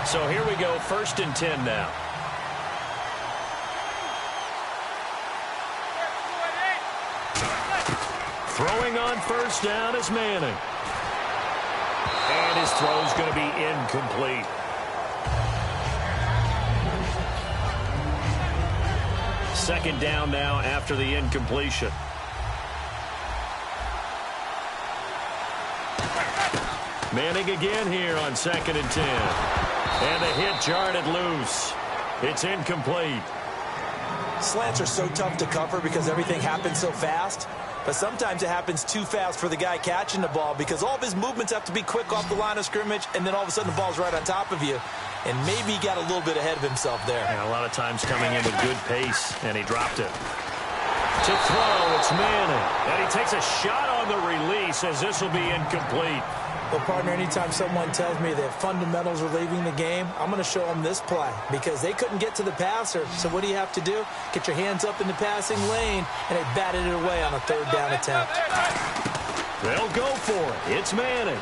So here we go, 1st and 10 now. Throwing on 1st down is Manning. And his throw's going to be incomplete. Second down now after the incompletion. Manning again here on 2nd and 10. And the hit jarred loose. It's incomplete. Slants are so tough to cover because everything happens so fast. But sometimes it happens too fast for the guy catching the ball because all of his movements have to be quick off the line of scrimmage, and then all of a sudden the ball's right on top of you. And maybe he got a little bit ahead of himself there. Yeah, a lot of times coming in with good pace, and he dropped it. To throw, it's Manning. And he takes a shot on the release as this will be incomplete. Well, partner, anytime someone tells me that fundamentals are leaving the game, I'm going to show them this play because they couldn't get to the passer. So what do you have to do? Get your hands up in the passing lane, and they batted it away on a 3rd down attempt. They'll go for it. It's Manning.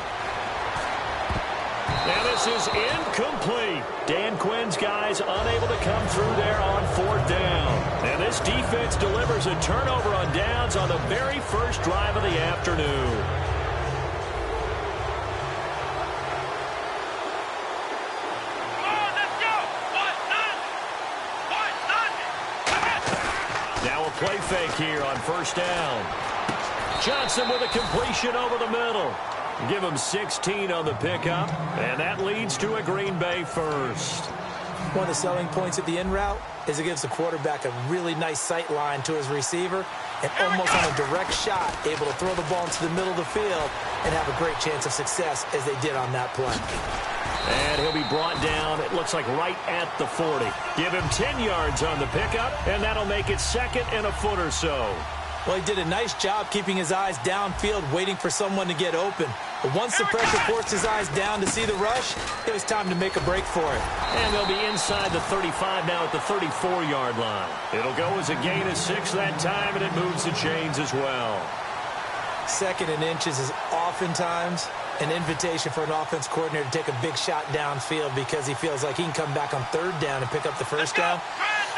And this is incomplete. Dan Quinn's guys unable to come through there on 4th down. And this defense delivers a turnover on downs on the very first drive of the afternoon. Now a play fake here on 1st down. Johnson with a completion over the middle. Give him 16 on the pickup, and that leads to a Green Bay 1st. One of the selling points of the in route is it gives the quarterback a really nice sight line to his receiver and almost on a direct shot able to throw the ball into the middle of the field and have a great chance of success as they did on that play. And he'll be brought down, it looks like right at the 40. Give him 10 yards on the pickup, and that'll make it 2nd and a foot or so. Well, he did a nice job keeping his eyes downfield, waiting for someone to get open. But once the pressure forced his eyes down to see the rush, it was time to make a break for it. And they'll be inside the 35 now at the 34-yard line. It'll go as a gain of 6 that time, and it moves the chains as well. 2nd and inches is oftentimes an invitation for an offense coordinator to take a big shot downfield because he feels like he can come back on 3rd down and pick up the 1st down.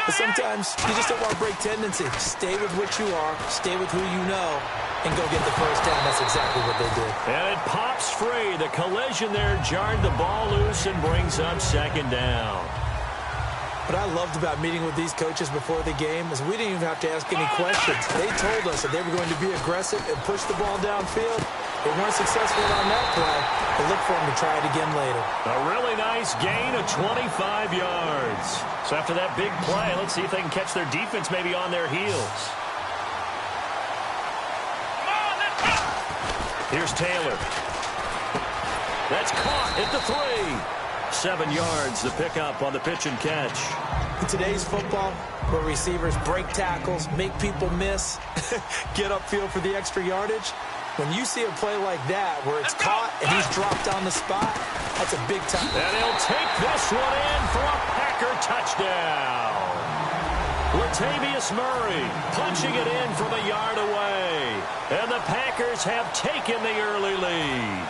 But sometimes you just don't want to break tendency. Stay with what you are, stay with who you know, and go get the 1st down. That's exactly what they did. And it pops free. The collision there jarred the ball loose and brings up 2nd down. What I loved about meeting with these coaches before the game is we didn't even have to ask any questions. They told us that they were going to be aggressive and push the ball downfield. They weren't successful on that play, but look for them to try it again later. A really nice gain of 25 yards. So after that big play, let's see if they can catch their defense maybe on their heels. Here's Taylor. That's caught at the 3. 7 yards, the pickup on the pitch and catch. In today's football, where receivers break tackles, make people miss, get upfield for the extra yardage, when you see a play like that where it's caught and he's dropped on the spot, that's a big time. And he'll take this one in for a Packer touchdown. Latavius Murray punching it in from a yard away. And the Packers have taken the early lead.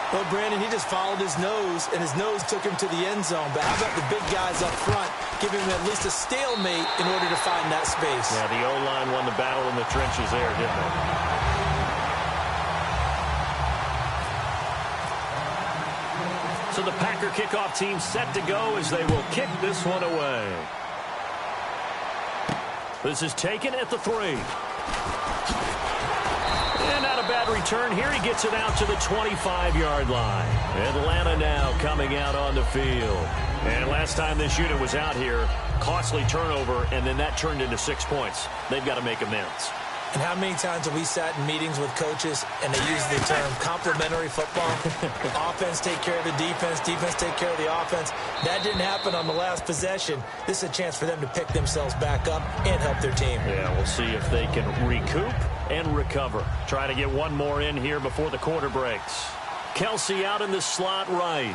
Well, Brandon, he just followed his nose, and his nose took him to the end zone. But how about the big guys up front giving him at least a stalemate in order to find that space? Yeah, the O-line won the battle in the trenches there, didn't it? So the Packer kickoff team set to go as they will kick this one away. This is taken at the 3. And not a bad return here. He gets it out to the 25-yard line. Atlanta now coming out on the field. And last time this unit was out here, costly turnover, and then that turned into 6 points. They've got to make amends. And how many times have we sat in meetings with coaches and they use the term complementary football? Offense take care of the defense, defense take care of the offense. That didn't happen on the last possession. This is a chance for them to pick themselves back up and help their team. Yeah, we'll see if they can recoup and recover. Try to get one more in here before the quarter breaks. Kelsey out in the slot right.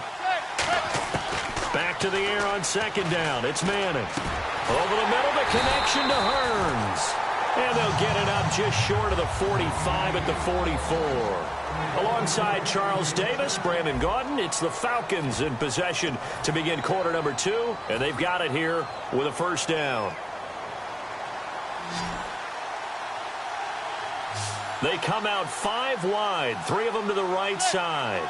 Back to the air on 2nd down. It's Manning. Over the middle, the connection to Hearns. And they'll get it up just short of the 45 at the 44. Alongside Charles Davis, Brandon Gaudin, it's the Falcons in possession to begin quarter number 2. And they've got it here with a first down. They come out 5 wide, 3 of them to the right side.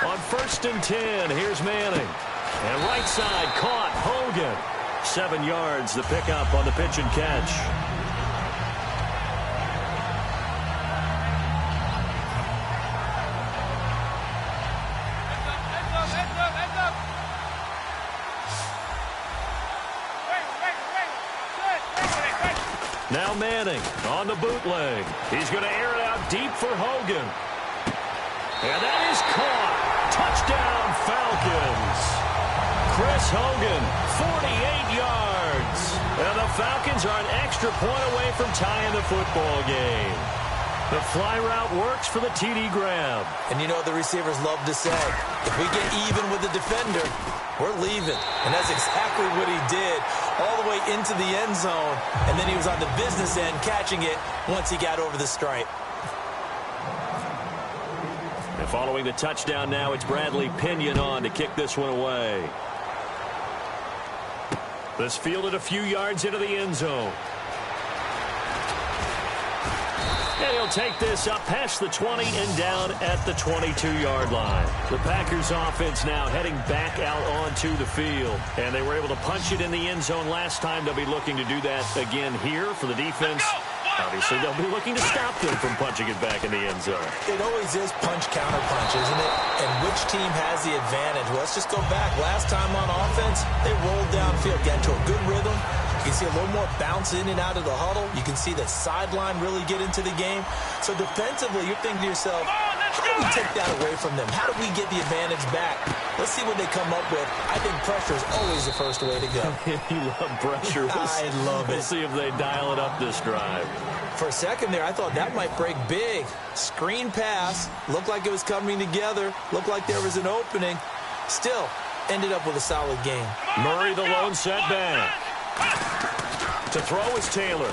On 1st and 10, here's Manning. And right side, caught, Hogan. 7 yards, the pickup on the pitch and catch. Now Manning on the bootleg. He's going to air it out deep for Hogan. And that is caught. Touchdown, Falcons. Chris Hogan, 48 yards. And the Falcons are an extra point away from tying the football game. The fly route works for the TD grab. And you know what the receivers love to say? If we get even with the defender, we're leaving. And that's exactly what he did, all the way into the end zone. And then he was on the business end catching it once he got over the stripe. And following the touchdown now, it's Bradley Pinion on to kick this one away. This fielded a few yards into the end zone. And he'll take this up past the 20 and down at the 22-yard line. The Packers offense now heading back out onto the field. And they were able to punch it in the end zone last time. They'll be looking to do that again here for the defense. Obviously, they'll be looking to stop them from punching it back in the end zone. It always is punch, counter punch, isn't it? And which team has the advantage? Well, let's just go back. Last time on offense, they rolled downfield, got into a good rhythm. You can see a little more bounce in and out of the huddle. You can see the sideline really get into the game. So defensively, you're thinking to yourself, how do we take that away from them? How do we get the advantage back? Let's see what they come up with. I think pressure is always the first way to go. You love pressure. I love it. We'll see if they dial it up this drive. For a second there, I thought that might break big. Screen pass. Looked like it was coming together. Looked like there was an opening. Still, ended up with a solid game. Murray the lone setback. To throw is Taylor.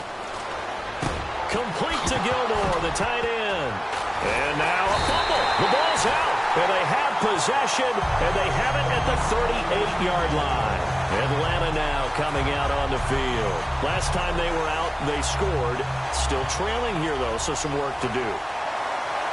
Complete to Gilmore, the tight end. And now a fumble. The ball's out. And they have possession, and they have it at the 38-yard line. Atlanta now coming out on the field. Last time they were out, they scored. Still trailing here, though, so some work to do.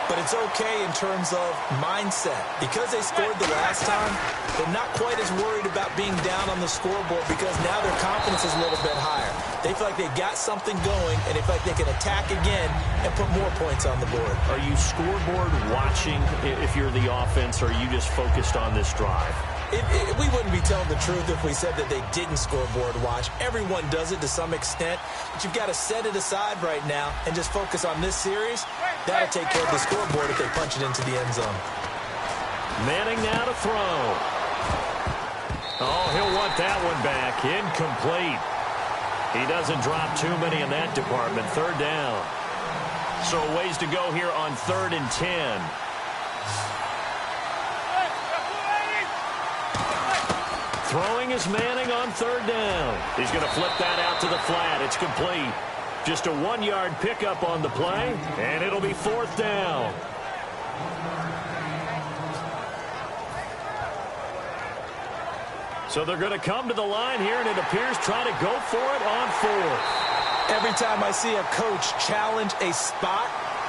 But it's okay in terms of mindset. Because they scored the last time, they're not quite as worried about being down on the scoreboard because now their confidence is a little bit higher. They feel like they've got something going, and they feel like they can attack again and put more points on the board. Are you scoreboard watching if you're the offense, or are you just focused on this drive? We wouldn't be telling the truth if we said that they didn't scoreboard watch. Everyone does it to some extent, but you've got to set it aside right now and just focus on this series. That'll take care of the scoreboard if they punch it into the end zone. Manning now to throw. Oh, he'll want that one back. Incomplete. He doesn't drop too many in that department. 3rd down. So a ways to go here on 3rd and 10. Throwing is Manning on 3rd down. He's going to flip that out to the flat. It's complete. Just a 1-yard pickup on the play, and it'll be 4th down. So they're going to come to the line here, and it appears trying to go for it on 4th. Every time I see a coach challenge a spot,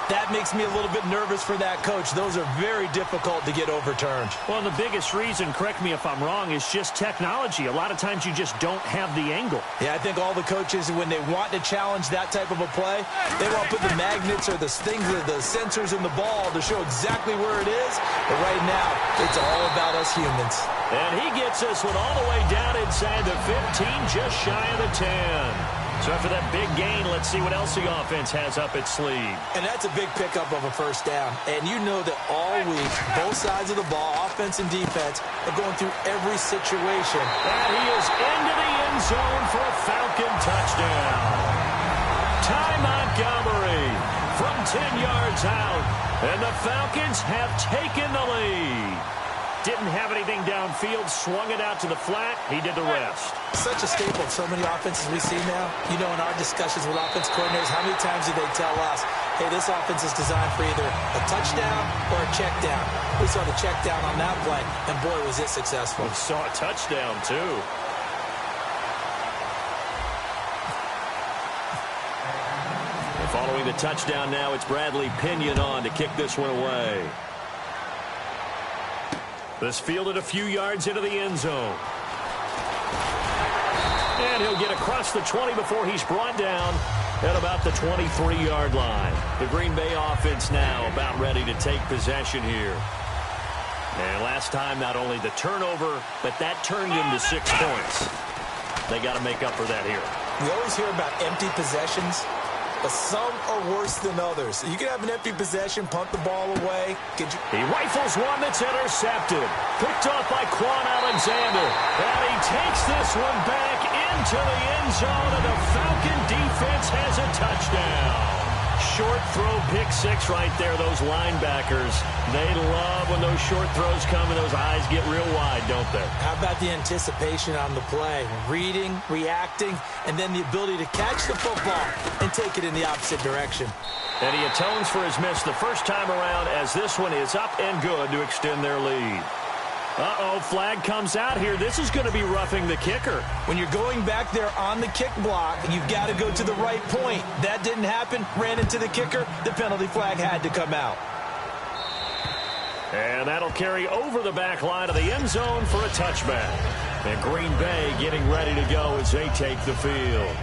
that makes me a little bit nervous for that coach. Those are very difficult to get overturned. Well, the biggest reason, correct me if I'm wrong, is just technology. A lot of times you just don't have the angle. Yeah, I think all the coaches, when they want to challenge that type of a play, they want to put the magnets or the things, the sensors in the ball to show exactly where it is. But right now, it's all about us humans. And he gets this one all the way down inside the 15, just shy of the 10. So after that big gain, let's see what else the offense has up its sleeve. And that's a big pickup of a 1st down. And you know that all week, both sides of the ball, offense and defense, are going through every situation. And he is into the end zone for a Falcon touchdown. Ty Montgomery from 10 yards out. And the Falcons have taken the lead. didn't have anything downfield, swung it out to the flat. He did the rest. Such a staple in so many offenses we see now. You know, in our discussions with offense coordinators, how many times do they tell us, hey, this offense is designed for either a touchdown or a check down. We saw the check down on that play, and boy, was it successful. We saw a touchdown, too. And following the touchdown now, it's Bradley Pinion on to kick this one away. This fielded a few yards into the end zone. And he'll get across the 20 before he's brought down at about the 23-yard line. The Green Bay offense now about ready to take possession here. And last time, not only the turnover, but that turned into 6 points. They got to make up for that here. We always hear about empty possessions, but some are worse than others. You can have an empty possession, punt the ball away. He rifles one that's intercepted. Picked off by Quan Alexander. And he takes this one back into the end zone, and the Falcon defense has a touchdown. Short throw, pick six right there. Those linebackers, they love when those short throws come and those eyes get real wide, don't they? How about the anticipation on the play? Reading, reacting, and then the ability to catch the football and take it in the opposite direction. And he atones for his miss the first time around as this one is up and good to extend their lead. Uh-oh, flag comes out here. This is going to be roughing the kicker. When you're going back there on the kick block, you've got to go to the right point. That didn't happen. Ran into the kicker. The penalty flag had to come out. And that'll carry over the back line of the end zone for a touchback. And Green Bay getting ready to go as they take the field.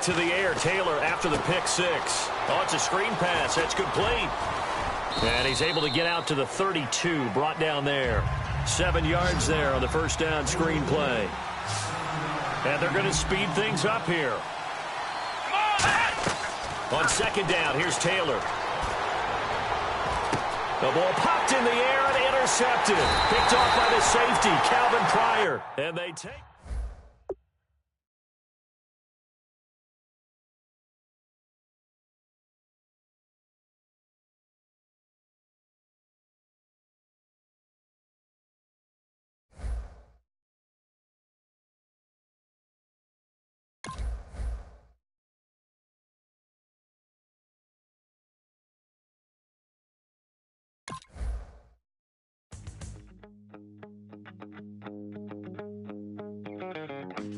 To the air, Taylor after the pick six. Oh, it's a screen pass. That's complete. And he's able to get out to the 32, brought down there. 7 yards there on the first down screen play. And they're going to speed things up here. On second down, here's Taylor. The ball popped in the air and intercepted. Picked off by the safety, Calvin Pryor. And they take...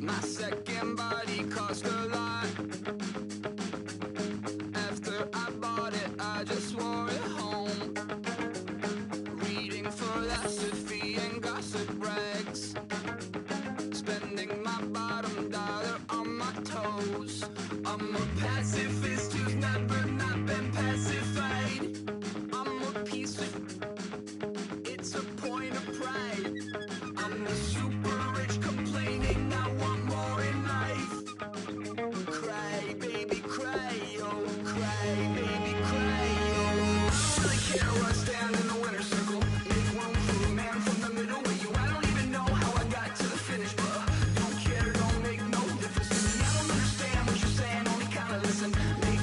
My second body cost a lot. After I bought it, I just wore it home. Reading philosophy and gossip rags. Spending my bottom dollar on my toes. I'm a pacifist who's never not been pacified. I'm a piece of... It's a point of pride. I'm the super rich complaining I want more in life. Cry, baby, cry, oh, cry, baby, cry, oh. Really care where I stand in the winner's circle. Make room for a man from the middle with you. I don't even know how I got to the finish, but don't care, don't make no difference to me. I don't understand what you're saying, only kinda listen.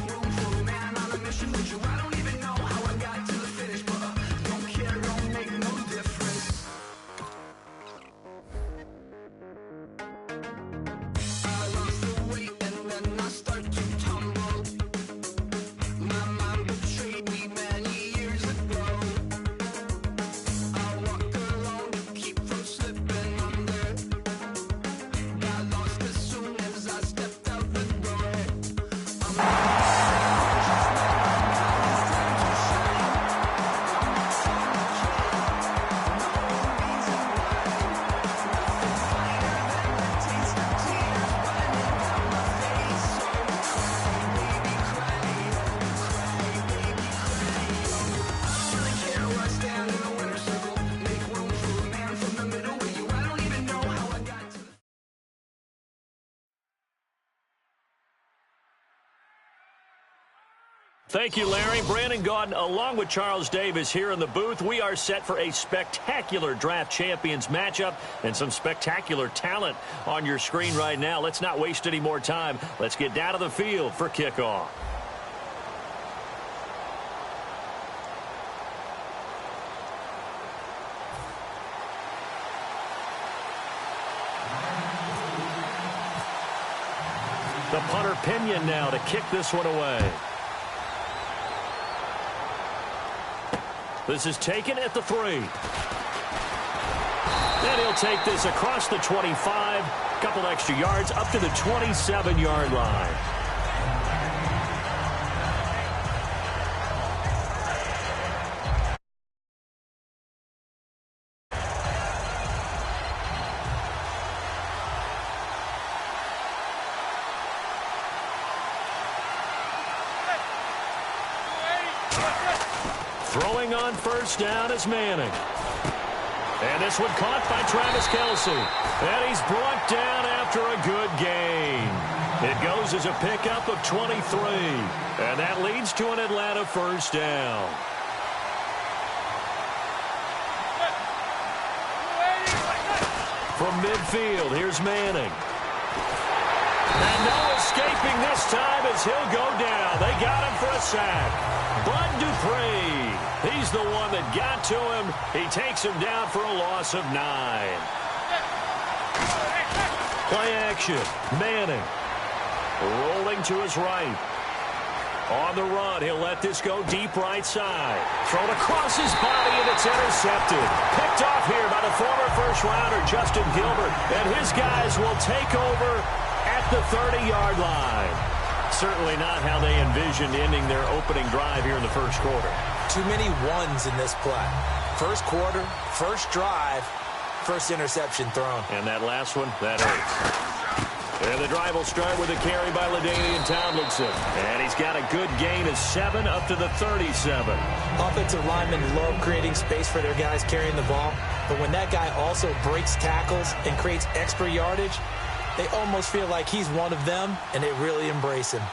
Thank you, Larry. Brandon Gaudin, along with Charles Davis here in the booth. We are set for a spectacular draft champions matchup and some spectacular talent on your screen right now. Let's not waste any more time. Let's get down to the field for kickoff. The punter Pinion now to kick this one away. This is taken at the 3. And he'll take this across the 25. Couple extra yards up to the 27-yard line. Throwing on first down is Manning. And this one caught by Travis Kelce. And he's brought down after a good gain. It goes as a pickup of 23. And that leads to an Atlanta first down. From midfield, here's Manning. And no escaping this time as he'll go down. They got him for a sack. Bud Dupree. He's the one that got to him. He takes him down for a loss of 9. Play action. Manning. Rolling to his right. On the run, he'll let this go deep right side. Thrown across his body, and it's intercepted. Picked off here by the former first-rounder, Justin Gilbert. And his guys will take over at the 30-yard line. Certainly not how they envisioned ending their opening drive here in the first quarter. Too many ones in this play. First quarter, first drive, first interception thrown. And that last one, that hurts. And the drive will start with a carry by LaDainian Tomlinson. And he's got a good gain of 7 up to the 37. Offensive linemen love creating space for their guys carrying the ball. But when that guy also breaks tackles and creates extra yardage, they almost feel like he's one of them, and they really embrace him.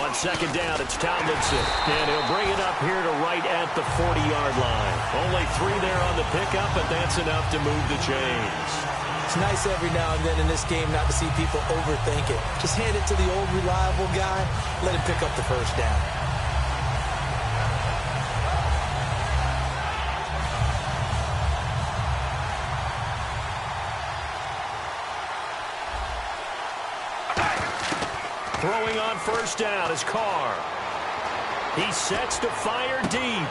On second down, it's Tomlinson. And he'll bring it up here to right at the 40-yard line. Only 3 there on the pickup, but that's enough to move the chains. It's nice every now and then in this game not to see people overthink it. Just hand it to the old reliable guy, let him pick up the first down. Throwing on first down is Carr. He sets to fire deep.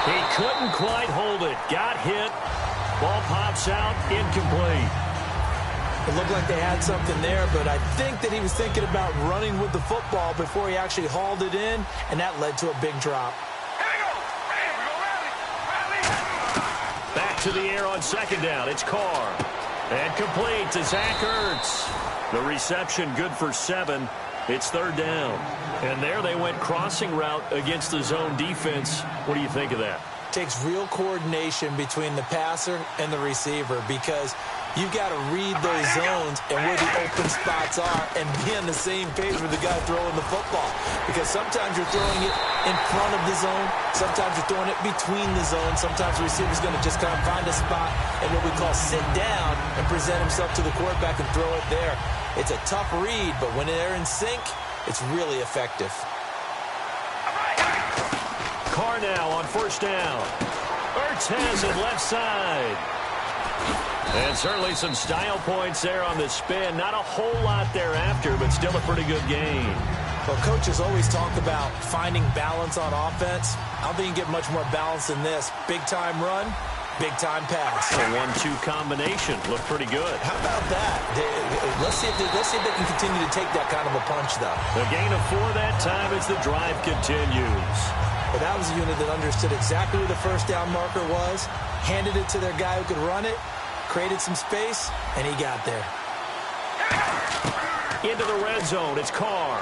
He couldn't quite hold it. Got hit. Ball pops out, incomplete. It looked like they had something there, but I think that he was thinking about running with the football before he actually hauled it in, and that led to a big drop. Back to the air on second down. It's Carr. And complete to Zach Ertz. The reception good for 7. It's third down. And there they went crossing route against the zone defense. What do you think of that? Takes real coordination between the passer and the receiver because you've got to read those zones and where the open spots are and be on the same page with the guy throwing the football. Because sometimes you're throwing it in front of the zone. Sometimes you're throwing it between the zones. Sometimes the receiver's going to just kind of find a spot and what we call sit down and present himself to the quarterback and throw it there. It's a tough read, but when they're in sync, it's really effective. Carr now on first down. Ertz has it left side. And certainly some style points there on the spin. Not a whole lot thereafter, but still a pretty good game. Well, coaches always talk about finding balance on offense. I don't think you get much more balance than this. Big-time run, big-time pass. A 1-2 combination. Looked pretty good. How about that? Let's see if they can continue to take that kind of a punch, though. The gain of 4 that time as the drive continues. But that was a unit that understood exactly where the first down marker was, handed it to their guy who could run it, created some space, and he got there. Into the red zone, it's Carr.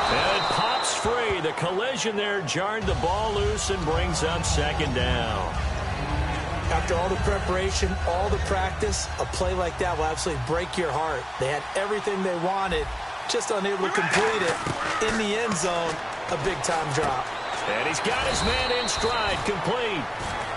And it pops free. The collision there jarred the ball loose and brings up second down. After all the preparation, all the practice, a play like that will absolutely break your heart. They had everything they wanted, just unable to complete it. In the end zone, a big-time drop. And he's got his man in stride, complete.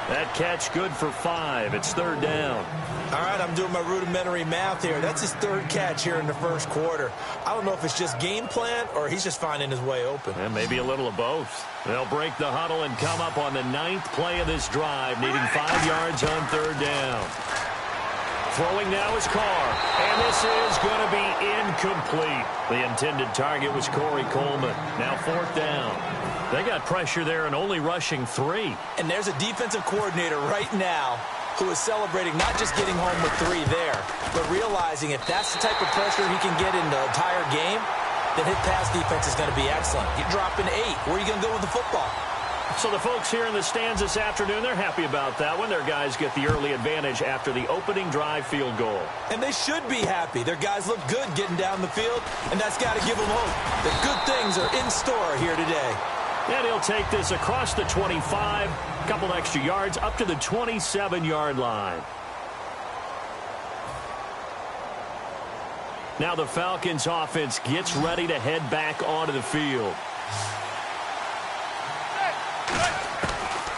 That catch good for 5. It's third down. All right, I'm doing my rudimentary math here. That's his third catch here in the first quarter. I don't know if it's just game plan or he's just finding his way open. And maybe a little of both. They'll break the huddle and come up on the 9th play of this drive, needing 5 yards on third down. Throwing now is Carr, and this is going to be incomplete. The intended target was Corey Coleman. Now fourth down. They got pressure there and only rushing 3. And there's a defensive coordinator right now who is celebrating not just getting home with 3 there, but realizing if that's the type of pressure he can get in the entire game, then his pass defense is going to be excellent. You're dropping 8. Where are you going to go with the football? So the folks here in the stands this afternoon, they're happy about that one. Their guys get the early advantage after the opening drive field goal. And they should be happy. Their guys look good getting down the field, and that's got to give them hope that good things are in store here today. And he'll take this across the 25, a couple extra yards, up to the 27-yard line. Now the Falcons offense gets ready to head back onto the field.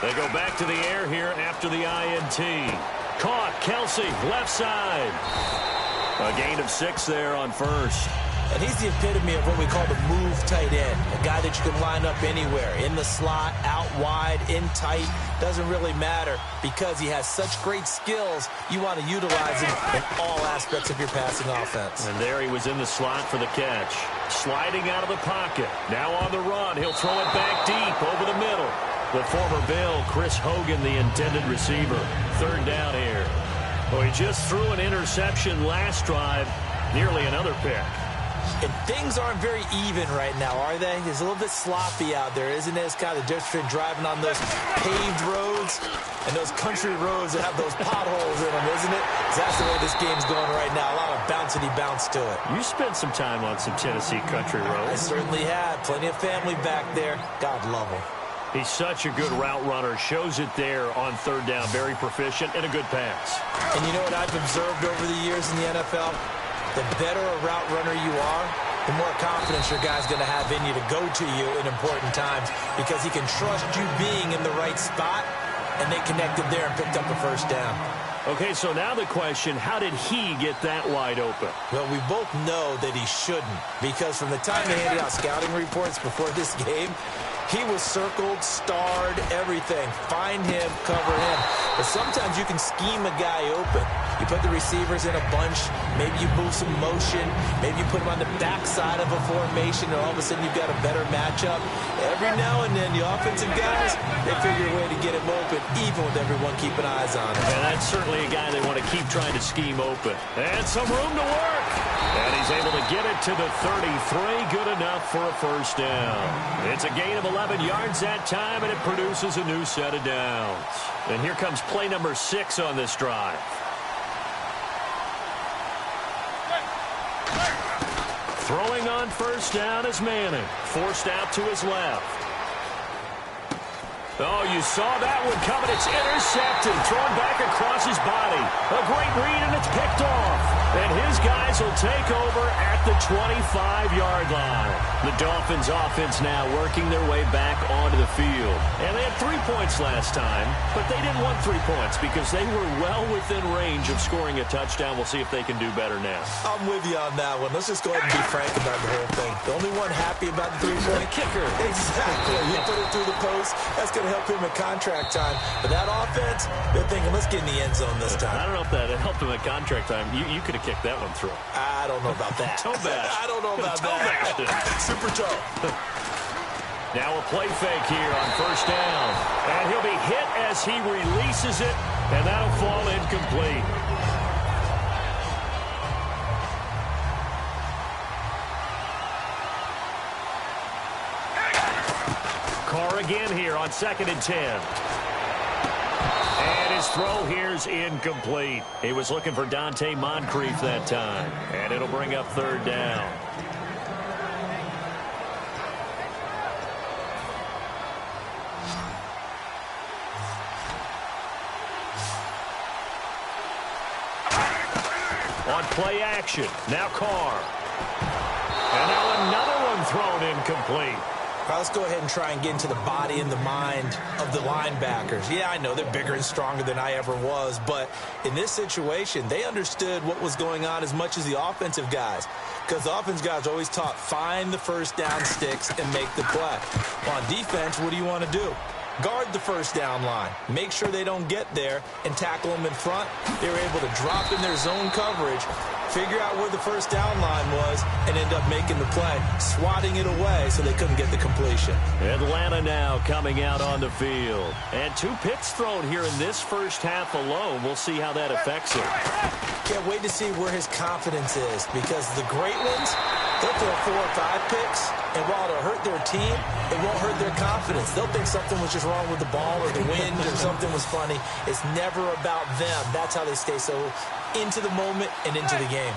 They go back to the air here after the INT. Caught, Kelsey, left side. A gain of 6 there on first. And he's the epitome of what we call the move tight end, a guy that you can line up anywhere, in the slot, out wide, in tight, doesn't really matter because he has such great skills. You want to utilize him in all aspects of your passing offense. And there he was in the slot for the catch. Sliding out of the pocket. Now on the run. He'll throw it back deep over the middle. The former Bill, Chris Hogan, the intended receiver. Third down here. Well, he just threw an interception last drive. Nearly another pick. And things aren't very even right now, are they? It's a little bit sloppy out there, isn't it? It's kind of different between driving on those paved roads and those country roads that have those potholes in them, isn't it? That's the way this game's going right now. A lot of bouncy bounce to it. You spent some time on some Tennessee country roads. I certainly have. Plenty of family back there. God love them. He's such a good route runner. Shows it there on third down. Very proficient and a good pass. And you know what I've observed over the years in the NFL? The better a route runner you are, the more confidence your guy's going to have in you to go to you in important times because he can trust you being in the right spot, and they connected there and picked up a first down. Okay, so now the question, how did he get that wide open? Well, we both know that he shouldn't because from the time they handed out scouting reports before this game, he was circled, starred, everything. Find him, cover him. But sometimes you can scheme a guy open. You put the receivers in a bunch. Maybe you move some motion. Maybe you put them on the backside of a formation, and all of a sudden you've got a better matchup. Every now and then, the offensive guys, they figure a way to get him open, even with everyone keeping eyes on him. And that's certainly a guy they want to keep trying to scheme open. And some room to work. And he's able to get it to the 33. Good enough for a first down. It's a gain of 11 yards that time, and it produces a new set of downs. And here comes play number 6 on this drive. Throwing on first down is Manning. Forced out to his left. Oh, you saw that one coming. It's intercepted. Thrown back across his body. A great read, and it's picked off. And his guys will take over at the 25-yard line. The Dolphins offense now working their way back onto the field. And they had 3 points last time, but they didn't want 3 points because they were well within range of scoring a touchdown. We'll see if they can do better now. I'm with you on that one. Let's just go ahead and be frank about the whole thing. The only one happy about the three-point kicker. Exactly. You put it through the post. That's going to help him at contract time. But that offense, they're thinking, let's get in the end zone this time. I don't know if that helped him at contract time. You could have kicked that one through. I don't know about that. Toe bash. I don't know about that. Super toe. Now a play fake here on first down. And he'll be hit as he releases it, and that'll fall incomplete. Carr again here on 2nd and 10. And his throw here's incomplete. He was looking for Dante Moncrief that time. And it'll bring up third down. On play action, now Carr. And now another one thrown incomplete. All right, let's go ahead and try and get into the body and the mind of the linebackers. Yeah, I know they're bigger and stronger than I ever was, but in this situation, they understood what was going on as much as the offensive guys, because the offensive guys always taught, find the first down sticks and make the play. Well, on defense, what do you want to do? Guard the first down line. Make sure they don't get there and tackle them in front. They were able to drop in their zone coverage, figure out where the first down line was, and end up making the play, swatting it away so they couldn't get the completion. Atlanta now coming out on the field. And 2 picks thrown here in this first half alone. We'll see how that affects him. Can't wait to see where his confidence is, because the great ones, they'll throw 4 or 5 picks, and while it'll hurt their team, it won't hurt their confidence. They'll think something was just wrong with the ball or the wind or something was funny. It's never about them. That's how they stay so into the moment and into the game.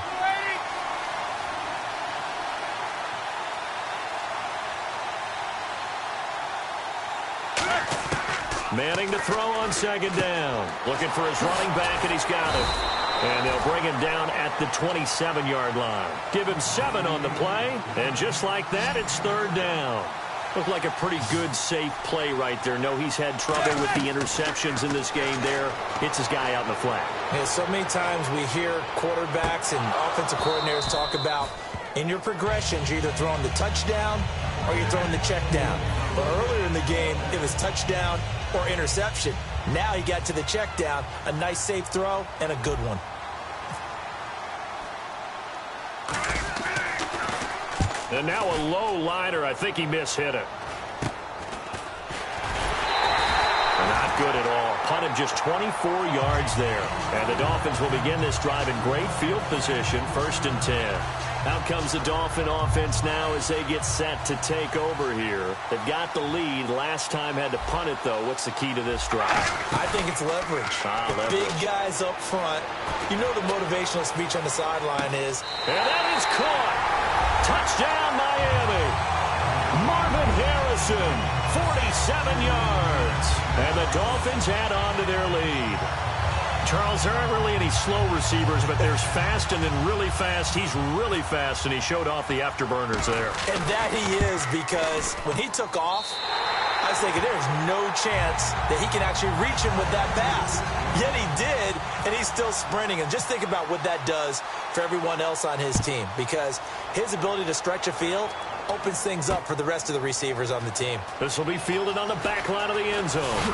Manning to throw on second down. Looking for his running back, and he's got him. And they'll bring him down at the 27-yard line. Give him 7 on the play, and just like that, it's third down. Looked like a pretty good, safe play right there. No, he's had trouble with the interceptions in this game there. Hits his guy out in the flat. Yeah, so many times we hear quarterbacks and offensive coordinators talk about, in your progressions, you're either throwing the touchdown or you're throwing the check down. But earlier in the game, it was touchdown or interception. Now he got to the check down, a nice safe throw, and a good one. And now a low liner. I think he mishit it. Not good at all. Punted just 24 yards there. And the Dolphins will begin this drive in great field position, 1st and 10. Out comes the Dolphin offense now as they get set to take over here. They've got the lead. Last time had to punt it, though. What's the key to this drive? I think it's leverage. Leverage. Big guys up front. You know the motivational speech on the sideline is. And that is caught. Touchdown, Miami. Marvin Harrison, 47 yards. And the Dolphins add on to their lead. Charles, there aren't really any slow receivers, but there's fast and then really fast. He's really fast, and he showed off the afterburners there. And that he is, because when he took off, I was thinking there's no chance that he can actually reach him with that pass. Yet he did, and he's still sprinting. And just think about what that does for everyone else on his team, because his ability to stretch a field opens things up for the rest of the receivers on the team. This will be fielded on the back line of the end zone.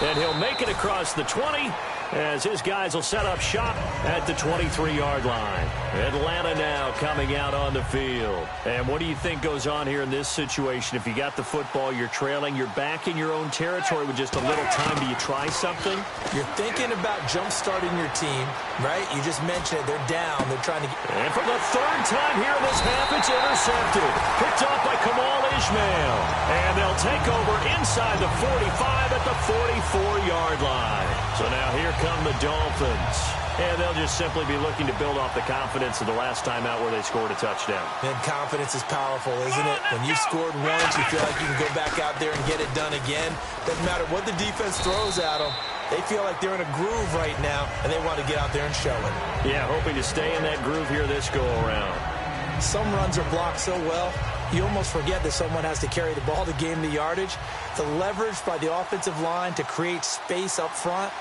And he'll make it across the 20 as his guys will set up shop at the 23-yard line. Atlanta now coming out on the field. And what do you think goes on here in this situation? If you got the football, you're trailing, you're back in your own territory with just a little time. Do you try something? You're thinking about jump-starting your team, right? You just mentioned it. They're down. They're trying to get... And for the 3rd time here in this half, it's intercepted. Picked off by Kamal Ishmael. And they'll take over inside the 45 at the 44-yard line. So now here come the Dolphins. And they'll just simply be looking to build off the confidence of the last time out where they scored a touchdown. And confidence is powerful, isn't it? When you've scored once, you feel like you can go back out there and get it done again. Doesn't matter what the defense throws at them. They feel like they're in a groove right now, and they want to get out there and show it. Yeah, hoping to stay in that groove here this go-around. Some runs are blocked so well, you almost forget that someone has to carry the ball to gain the yardage. The leverage by the offensive line to create space up front,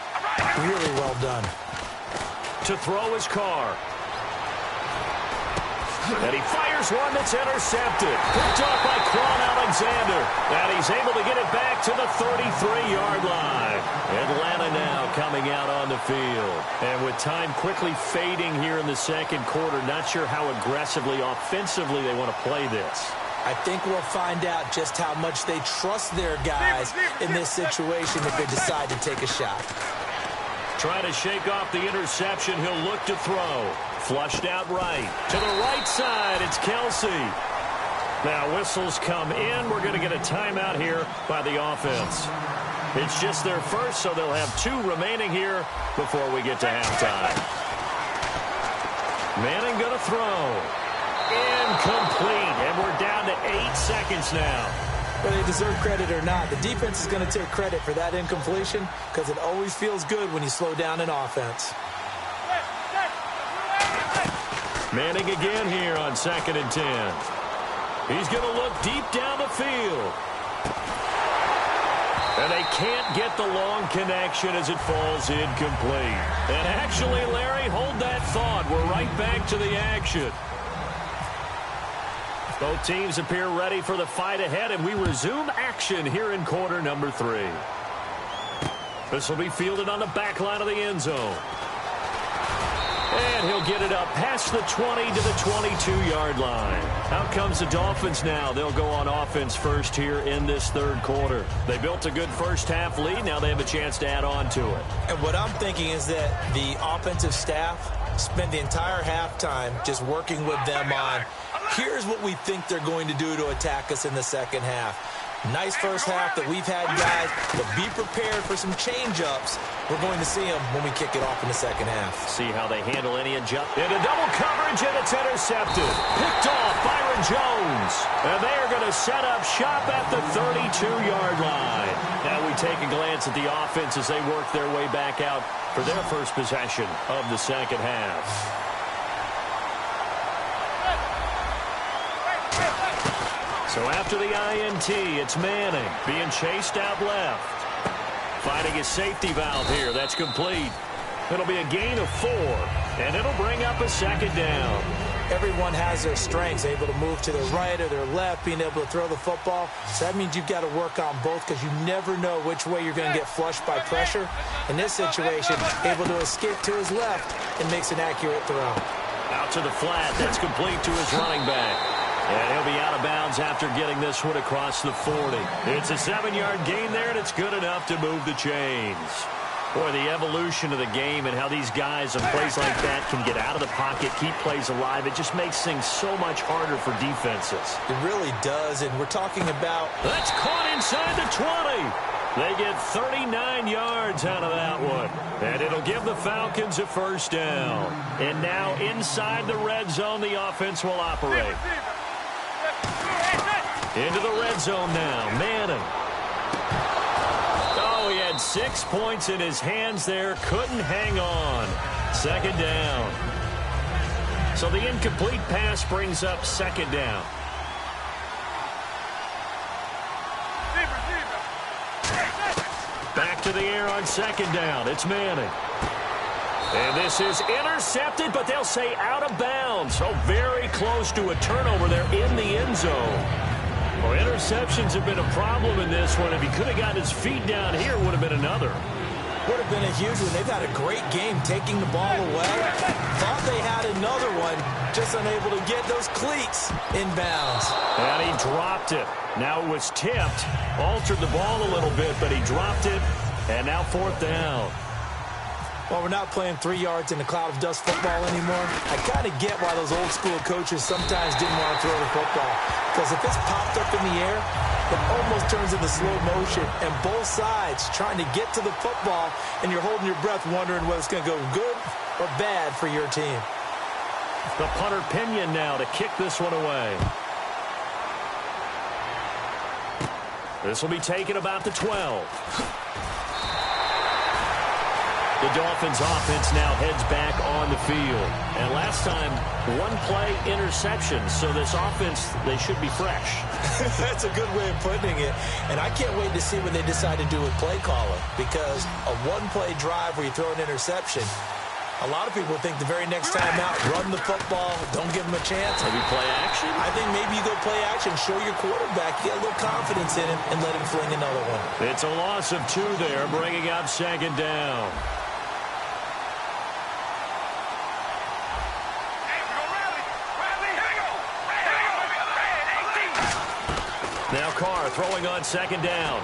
really well done. To throw his car. And he fires one that's intercepted. Picked off by Quan Alexander. And he's able to get it back to the 33-yard line. Atlanta now coming out on the field. And with time quickly fading here in the second quarter, not sure how aggressively, offensively they want to play this. I think we'll find out just how much they trust their guys in this situation if they decide to take a shot. Trying to shake off the interception. He'll look to throw. Flushed out right. To the right side, it's Kelsey. Now whistles come in. We're going to get a timeout here by the offense. It's just their first, so they'll have 2 remaining here before we get to halftime. Manning going to throw. Incomplete. And we're down to 8 seconds now. Whether they deserve credit or not, the defense is going to take credit for that incompletion because it always feels good when you slow down an offense. Manning again here on 2nd and 10. He's going to look deep down the field. And they can't get the long connection as it falls incomplete. And actually, Larry, hold that thought. We're right back to the action. Both teams appear ready for the fight ahead, and we resume action here in quarter number 3. This will be fielded on the back line of the end zone. And he'll get it up past the 20 to the 22-yard line. Out comes the Dolphins now. They'll go on offense first here in this third quarter. They built a good first-half lead. Now they have a chance to add on to it. And what I'm thinking is that the offensive staff spent the entire halftime just working with them on, here's what we think they're going to do to attack us in the second half. Nice first half that we've had, guys, but be prepared for some change-ups. We're going to see them when we kick it off in the second half. See how they handle any adjustment. Into double coverage, and it's intercepted. Picked off Byron Jones. And they are going to set up shop at the 32-yard line. Now we take a glance at the offense as they work their way back out for their first possession of the second half. So after the INT, it's Manning being chased out left. Finding his safety valve here. That's complete. It'll be a gain of 4, and it'll bring up a second down. Everyone has their strengths, able to move to their right or their left, being able to throw the football. So that means you've got to work on both because you never know which way you're going to get flushed by pressure. In this situation, able to escape to his left and makes an accurate throw. Out to the flat. That's complete to his running back. And he'll be out of bounds after getting this one across the 40. It's a 7-yard gain there, and it's good enough to move the chains. Boy, the evolution of the game and how these guys on plays like that can get out of the pocket, keep plays alive, it just makes things so much harder for defenses. It really does, and we're talking about... That's caught inside the 20. They get 39 yards out of that one. And it'll give the Falcons a first down. And now inside the red zone, the offense will operate. Into the red zone now, Manning. Oh, he had 6 points in his hands there. Couldn't hang on. Second down. So the incomplete pass brings up second down. Back to the air on second down. It's Manning. And this is intercepted, but they'll say out of bounds. So very close to a turnover there in the end zone. Well, interceptions have been a problem in this one. If he could have gotten his feet down here, it would have been another. Would have been a huge one. They've had a great game taking the ball away. Thought they had another one, just unable to get those cleats in bounds. And he dropped it. Now it was tipped, altered the ball a little bit, but he dropped it, and now fourth down. Well, we're not playing 3 yards in a cloud of dust football anymore. I kind of get why those old school coaches sometimes didn't want to throw the football. Because if it's popped up in the air, it almost turns into slow motion. And both sides trying to get to the football, and you're holding your breath wondering whether it's going to go good or bad for your team. The punter Pinion now to kick this one away. This will be taken about the 12. The Dolphins offense now heads back on the field. And last time, 1-play interception. So this offense, they should be fresh. That's a good way of putting it. And I can't wait to see what they decide to do with play calling. Because a 1-play drive where you throw an interception, a lot of people think the very next time out, run the football, don't give them a chance. Maybe play action? I think maybe you go play action, show your quarterback, get a little confidence in him, and let him fling another one. It's a loss of 2 there, bringing up second down. Now Carr throwing on second down.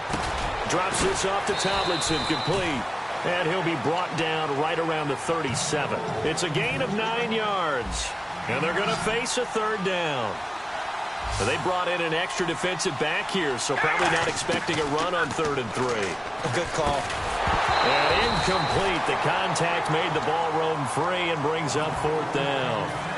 Drops this off to Tomlinson, complete. And he'll be brought down right around the 37. It's a gain of 9 yards. And they're going to face a third down. They brought in an extra defensive back here, so probably not expecting a run on 3rd and 3. A good call. And incomplete. The contact made the ball roam free and brings up 4th down.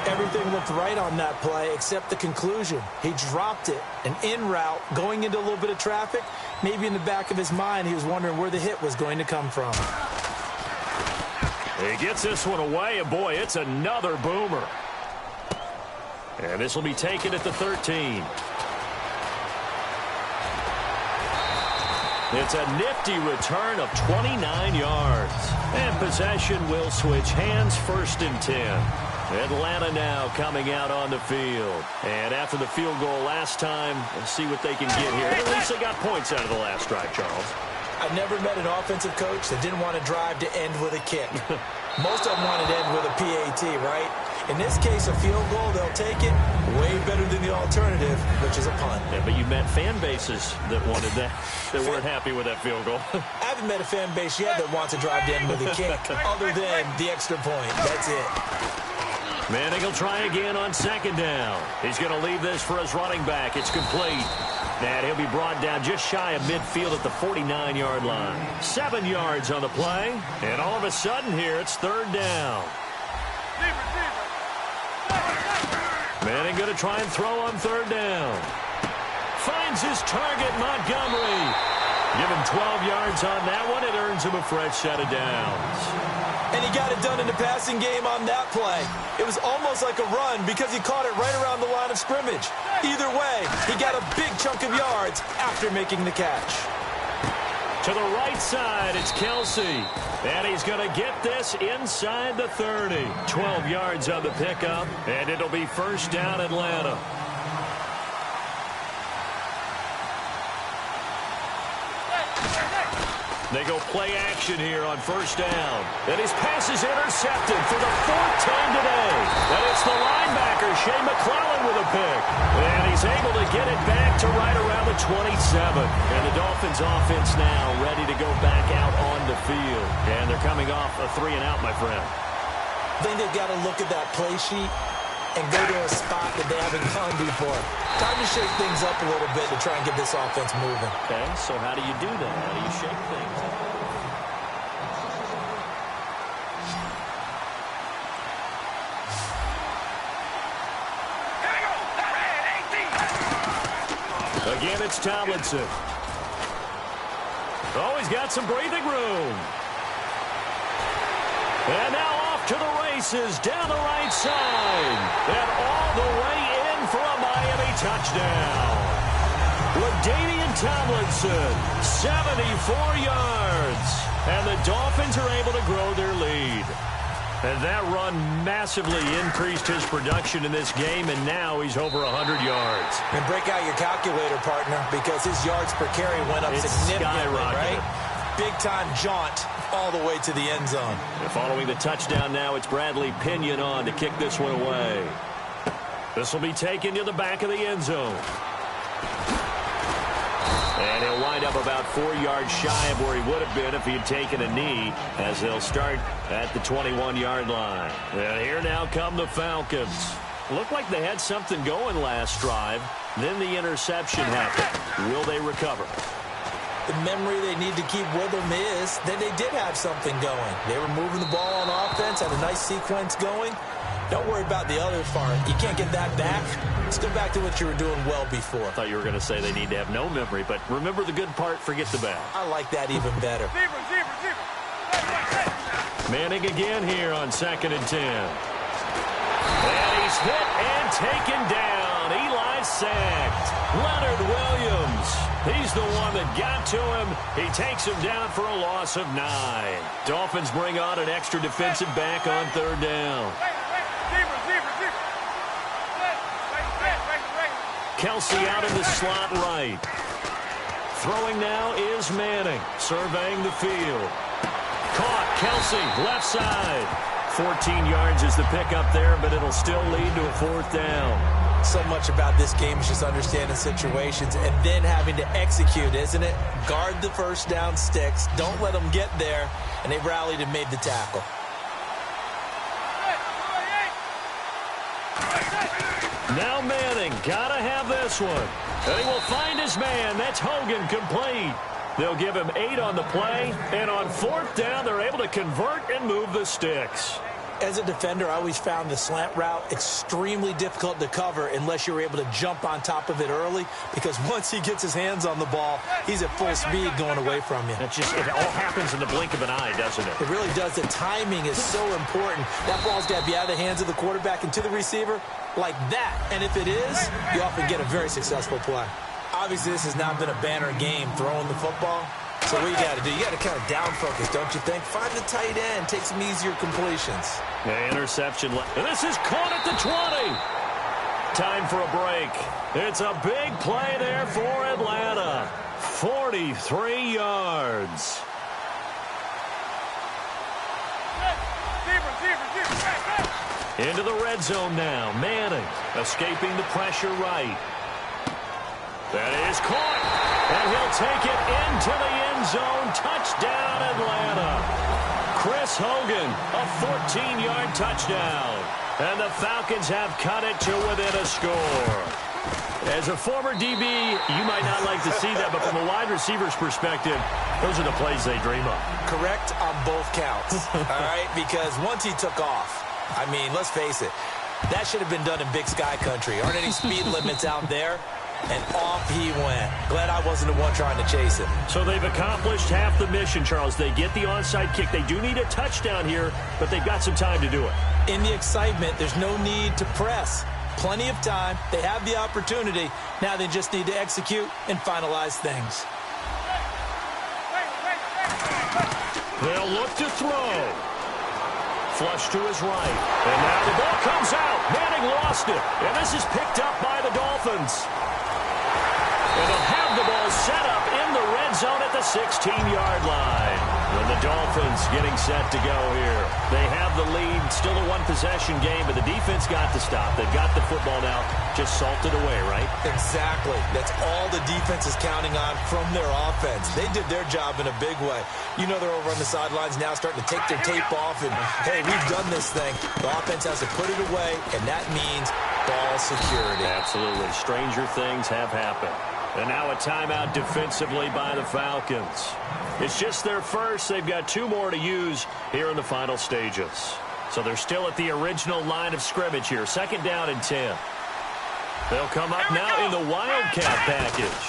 Everything looked right on that play except the conclusion. He dropped it, an in route, going into a little bit of traffic. Maybe in the back of his mind, he was wondering where the hit was going to come from. He gets this one away, and boy, it's another boomer. And this will be taken at the 13. It's a nifty return of 29 yards. And possession will switch hands, 1st and 10. Atlanta now coming out on the field. And after the field goal last time, let's see what they can get here. At least they got points out of the last drive, Charles. I've never met an offensive coach that didn't want to drive to end with a kick. Most of them wanted to end with a PAT, right? In this case, a field goal, they'll take it. Way better than the alternative, which is a punt. Yeah, but you met fan bases that wanted that, that weren't happy with that field goal. I haven't met a fan base yet that wants to drive to end with a kick, other than the extra point. That's it. Manning will try again on 2nd down. He's going to leave this for his running back. It's complete. And he'll be brought down just shy of midfield at the 49-yard line. 7 yards on the play. And all of a sudden here, it's 3rd down. Manning going to try and throw on 3rd down. Finds his target, Montgomery. Give him 12 yards on that one. It earns him a fresh set of downs. And he got it done in the passing game on that play. It was almost like a run because he caught it right around the line of scrimmage. Either way, he got a big chunk of yards after making the catch. To the right side, it's Kelsey. And he's going to get this inside the 30. 12 yards on the pickup, and it'll be 1st down Atlanta. They go play action here on 1st down. And his pass is intercepted for the 4th time today. And it's the linebacker, Shea McClellan, with a pick. And he's able to get it back to right around the 27. And the Dolphins offense now ready to go back out on the field. And they're coming off a 3-and-out, my friend. I think they've got to look at that play sheet and go to a spot that they haven't gone before. Time to shake things up a little bit to try and get this offense moving. Okay, so how do you do that? How do you shake things up? Again, it's Tomlinson. Oh, he's got some breathing room. And now off to the races down the right side. And all the way in for a Miami touchdown. LaDainian Tomlinson, 74 yards. And the Dolphins are able to grow their lead. And that run massively increased his production in this game, and now he's over 100 yards. And break out your calculator, partner, because his yards per carry went up significantly, right? Big-time jaunt all the way to the end zone. And following the touchdown now, it's Bradley Pinion on to kick this one away. This will be taken to the back of the end zone. And he'll wind up about 4 yards shy of where he would have been if he had taken a knee, as they'll start at the 21-yard line. And here now come the Falcons. Looked like they had something going last drive. Then the interception happened. Will they recover? The memory they need to keep with them is that they did have something going. They were moving the ball on offense, had a nice sequence going. Don't worry about the other part. You can't get that back. Let's go back to what you were doing well before. I thought you were going to say they need to have no memory, but remember the good part, forget the bad. I like that even better. Manning again here on 2nd and 10. And he's hit and taken down. Eli sacked. Leonard Williams. He's the one that got to him. He takes him down for a loss of 9. Dolphins bring on an extra defensive back on 3rd down. Kelsey out in the slot right. Throwing now is Manning, surveying the field. Caught, Kelsey, left side. 14 yards is the pickup there, but it'll still lead to a 4th down. So much about this game is just understanding situations and then having to execute, isn't it? Guard the 1st down sticks. Don't let them get there. And they rallied and made the tackle. Now Manning, gotta have this one. And he will find his man. That's Hogan, complete. They'll give him 8 on the play, and on 4th down, they're able to convert and move the sticks. As a defender, I always found the slant route extremely difficult to cover unless you're able to jump on top of it early, because once he gets his hands on the ball, he's at full speed going away from you. It all happens in the blink of an eye, doesn't it? It really does. The timing is so important. That ball's got to be out of the hands of the quarterback and to the receiver like that. And if it is, you often get a very successful play. Obviously, this has not been a banner game throwing the football. So what you got to do, you got to kind of down focus, don't you think? Find the tight end, take some easier completions. The interception. And this is caught at the 20. Time for a break. It's a big play there for Atlanta. 43 yards. Into the red zone now. Manning escaping the pressure right. That is caught. And he'll take it into the end zone. Touchdown, Atlanta. Chris Hogan, a 14-yard touchdown. And the Falcons have cut it to within a score. As a former DB, you might not like to see that, but from a wide receiver's perspective, those are the plays they dream of. Correct on both counts, all right? Because once he took off, I mean, let's face it, that should have been done in Big Sky country. Aren't any speed limits out there? And off he went. Glad I wasn't the one trying to chase him. So they've accomplished half the mission, Charles. They get the onside kick. They do need a touchdown here, but they've got some time to do it. In the excitement, there's no need to press. Plenty of time. They have the opportunity. Now they just need to execute and finalize things. They'll look to throw. Flush to his right. And now the ball comes out. Manning lost it. And this is picked up by the Dolphins. And they'll have the ball set up in the red zone at the 16-yard line. And the Dolphins getting set to go here. They have the lead. Still a one-possession game, but the defense got to stop. They've got the football now. Just salted away, right? Exactly. That's all the defense is counting on from their offense. They did their job in a big way. You know they're over on the sidelines now starting to take their tape off and, hey, we've done this thing. The offense has to put it away, and that means ball security. Absolutely. Stranger things have happened. And now a timeout defensively by the Falcons. It's just their first. They've got two more to use here in the final stages. So they're still at the original line of scrimmage here. Second down and 10. They'll come up now in the Wildcat package.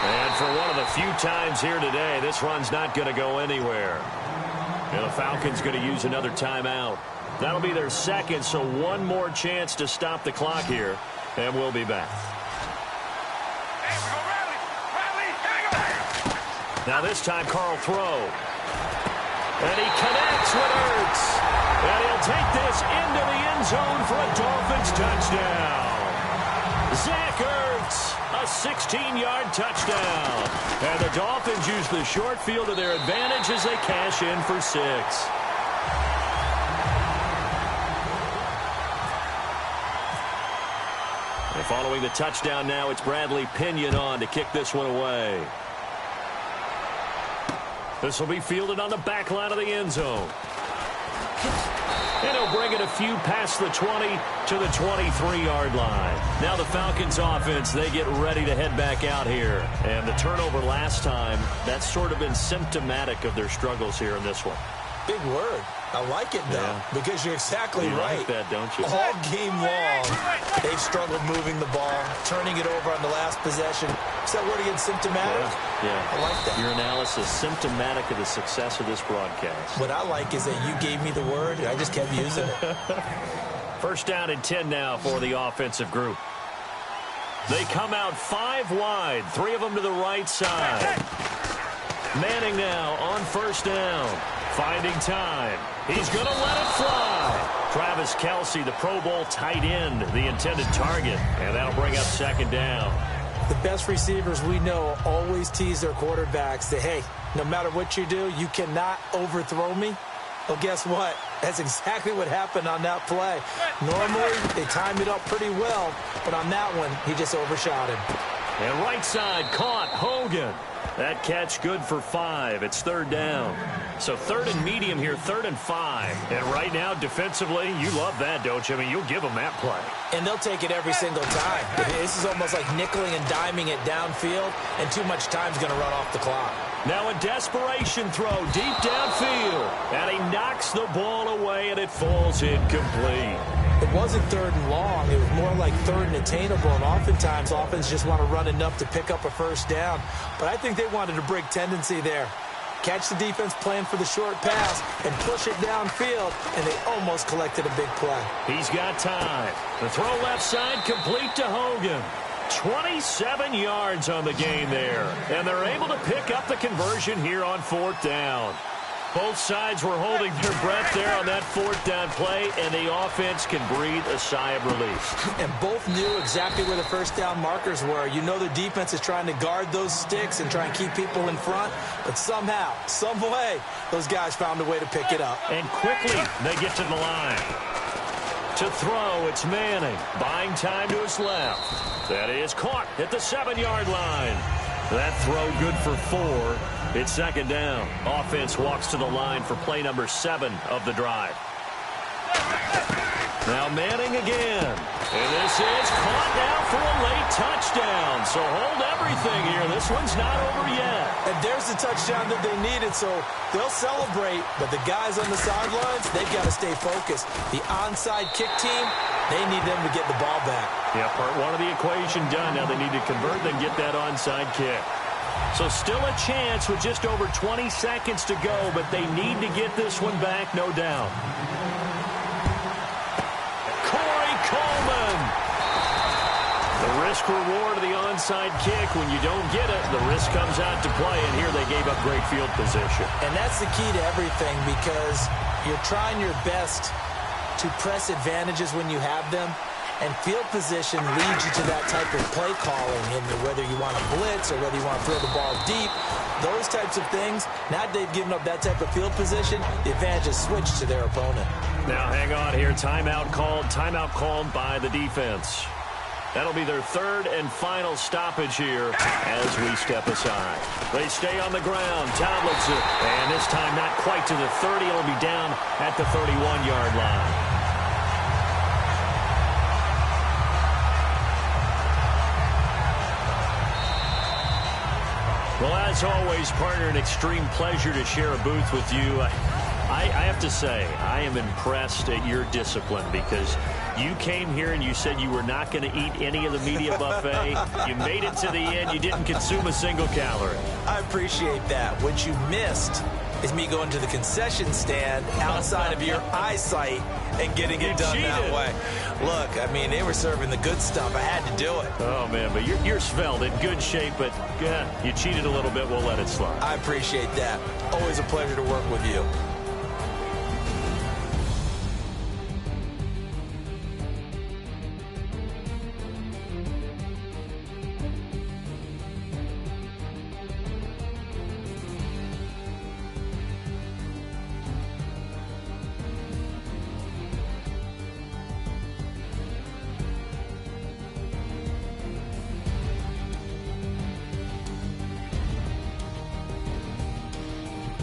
And for one of the few times here today, this run's not going to go anywhere. And the Falcons going to use another timeout. That'll be their second, so one more chance to stop the clock here. And we'll be back. Now this time, Carl throw. And he connects with Ertz. And he'll take this into the end zone for a Dolphins touchdown. Zach Ertz, a 16-yard touchdown. And the Dolphins use the short field to their advantage as they cash in for 6. And following the touchdown now, it's Bradley Pinion on to kick this one away. This will be fielded on the back line of the end zone. And he'll bring it a few past the 20 to the 23-yard line. Now the Falcons offense, they get ready to head back out here. And the turnover last time, that's sort of been symptomatic of their struggles here in this one. Big word. I like it, though, because you're exactly right. You like that, don't you? All game long, they've struggled moving the ball, turning it over on the last possession. Is that word again, symptomatic? Yeah. I like that. Your analysis, symptomatic of the success of this broadcast. What I like is that you gave me the word, and I just kept using it. First down and 10 now for the offensive group. They come out 5 wide, 3 of them to the right side. Manning now on first down. Finding time. He's going to let it fly. Travis Kelce, the Pro Bowl tight end, the intended target. And that'll bring up second down. The best receivers we know always tease their quarterbacks that, hey, no matter what you do, you cannot overthrow me. Well, guess what? That's exactly what happened on that play. Normally, they time it up pretty well, but on that one, he just overshot him. And right side caught Hogan. That catch good for 5. It's third down. So third and medium here, 3rd and 5. And right now, defensively, you love that, don't you? I mean, you'll give them that play. And they'll take it every single time. This is almost like nickeling and diming it downfield, and too much time's going to run off the clock. Now a desperation throw deep downfield. And he knocks the ball away, and it falls incomplete. It wasn't 3rd and long. It was more like 3rd and attainable, and oftentimes offense just want to run enough to pick up a first down. But I think they wanted a break tendency there. Catch the defense playing for the short pass and push it downfield, and they almost collected a big play. He's got time. The throw left side complete to Hogan. 27 yards on the gain there, and they're able to pick up the conversion here on 4th down. Both sides were holding their breath there on that 4th down play, and the offense can breathe a sigh of relief. And both knew exactly where the first down markers were. You know the defense is trying to guard those sticks and try and keep people in front, but somehow, some way, those guys found a way to pick it up. And quickly, they get to the line. To throw, it's Manning, buying time to his left. That is caught at the 7-yard line. That throw good for 4. It's 2nd down. Offense walks to the line for play number 7 of the drive. Now Manning again. And this is caught now for a late touchdown. So hold everything here. This one's not over yet. And there's the touchdown that they needed, so they'll celebrate. But the guys on the sidelines, they've got to stay focused. The onside kick team, they need them to get the ball back. Yeah, part 1 of the equation done. Now they need to convert and get that onside kick. So still a chance with just over 20 seconds to go, but they need to get this one back, no doubt. Corey Coleman. The risk-reward of the onside kick. When you don't get it, the risk comes out to play, and here they gave up great field position. And that's the key to everything, because you're trying your best to press advantages when you have them. And field position leads you to that type of play calling, and whether you want to blitz or whether you want to throw the ball deep, those types of things. Now that they've given up that type of field position, the advantage is switched to their opponent. Now hang on here. Timeout called by the defense. That'll be their 3rd and final stoppage here as we step aside. They stay on the ground. Tomlinson, and this time not quite to the 30. It'll be down at the 31-yard line. Well, as always, partner, an extreme pleasure to share a booth with you. I have to say, I am impressed at your discipline, because you came here and you said you were not going to eat any of the media buffet. You made it to the end. You didn't consume a single calorie. I appreciate that. What you missed is me going to the concession stand outside of your eyesight and getting it done that way. Look, I mean, they were serving the good stuff. I had to do it. Oh, man, but you're svelte, in good shape, but you cheated a little bit. We'll let it slide. I appreciate that. Always a pleasure to work with you.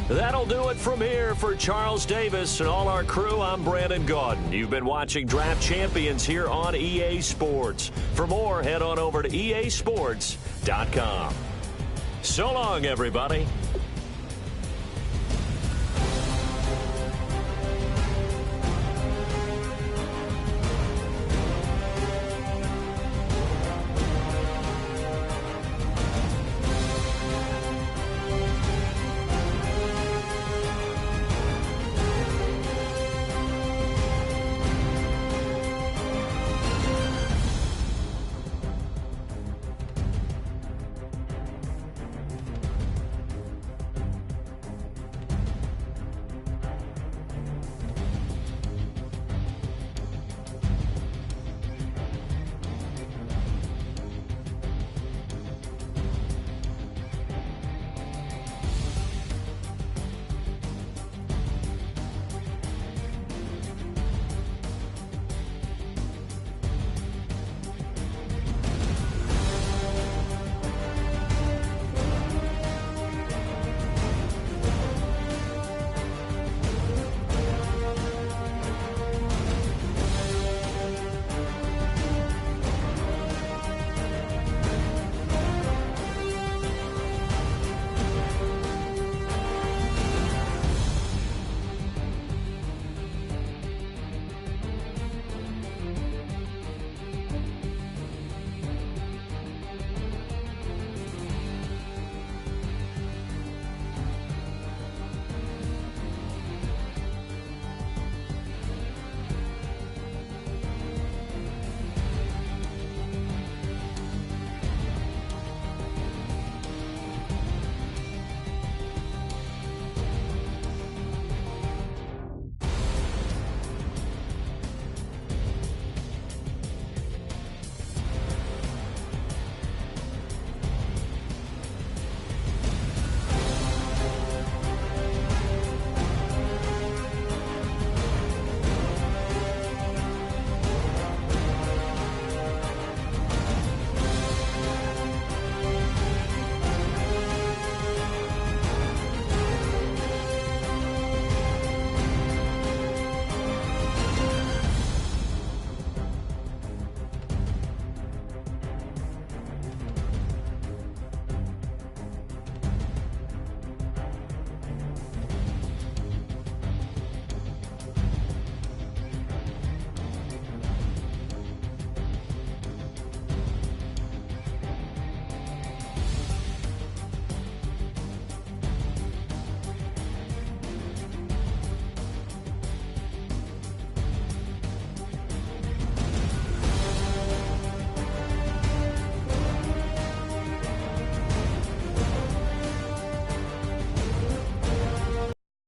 That'll do it from here for Charles Davis and all our crew. I'm Brandon Gaudin. You've been watching Draft Champions here on EA Sports. For more, head on over to easports.com. So long, everybody.